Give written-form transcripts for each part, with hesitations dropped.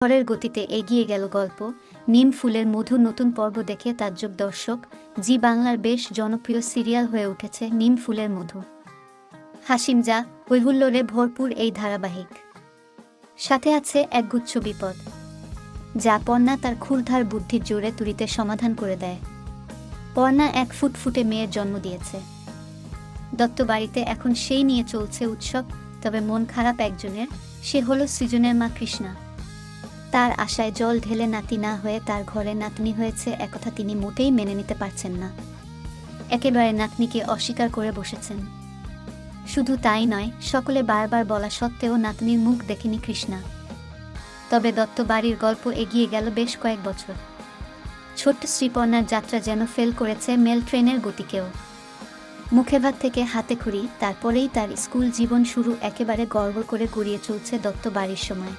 ঝড়ের গতিতে এগিয়ে গেল গল্প নিম ফুলের মধু। নতুন পর্ব দেখে তাজ্জব দর্শক। জি বাংলার বেশ জনপ্রিয় সিরিয়াল হয়ে উঠেছে নিম ফুলের মধু। হাসিমজা হৈহুল্লোড়ে ভরপুর এই ধারাবাহিক, সাথে আছে একগুচ্ছ বিপদ, যা পর্ণা তার ক্ষুরধার বুদ্ধির জোরে তুরিতে সমাধান করে দেয়। পর্ণা এক ফুটফুটে মেয়ের জন্ম দিয়েছে দত্ত বাড়িতে, এখন সেই নিয়ে চলছে উৎসব। তবে মন খারাপ একজনের, সে হলো সৃজনের মা কৃষ্ণা। তার আশায় জল ঢেলে নাতি না হয়ে তার ঘরে নাতনি হয়েছে, একথা তিনি মোটেই মেনে নিতে পারছেন না। একেবারে নাতনিকে অস্বীকার করে বসেছেন। শুধু তাই নয়, সকলে বারবার বলা সত্ত্বেও নাতনির মুখ দেখেনি কৃষ্ণা। তবে দত্ত বাড়ির গল্প এগিয়ে গেল বেশ কয়েক বছর। ছোট্ট শ্রীপর্ণার যাত্রা যেন ফেল করেছে মেল ট্রেনের গতিকেও। মুখে ভাত থেকে হাতে খড়ি, তারপরেই তার স্কুল জীবন শুরু। একেবারে গড়গড় করে গড়িয়ে চলছে দত্ত বাড়ির সময়।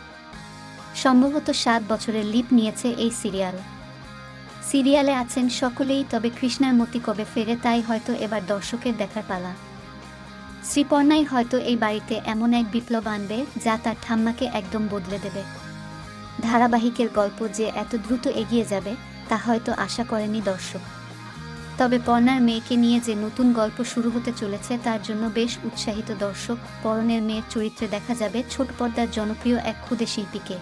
সম্ভবত 7 বছরের লিপ নিয়েছে এই সিরিয়ালে আছেন সকলেই। তবে কৃষ্ণার মতি কবে ফেরে, তাই হয়তো এবার দর্শকের দেখার পালা। শ্রীপর্ণাই হয়তো এই বাড়িতে এমন এক বিপ্লব আনবে যা তার ঠাম্মাকে একদম বদলে দেবে। ধারাবাহিকের গল্প যে এত দ্রুত এগিয়ে যাবে তা হয়তো আশা করেনি দর্শক। তবে পর্ণার মেয়েকে নিয়ে যে নতুন গল্প শুরু হতে চলেছে তার জন্য বেশ উৎসাহিত দর্শক। পরনের মেয়ের চরিত্রে দেখা যাবে ছোট পর্দার জনপ্রিয় এক ক্ষুদে শিল্পীকে,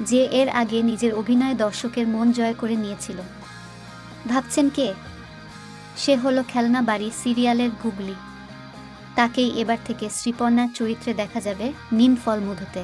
যে এর আগে নিজের অভিনয়ে দর্শকের মন জয় করে নিয়েছিল। ভাবছেন কে? সে হলো খেলনা বাড়ি সিরিয়ালের গুগলি। তাকেই এবার থেকে শ্রীপর্ণার চরিত্রে দেখা যাবে নিম ফল মধুতে।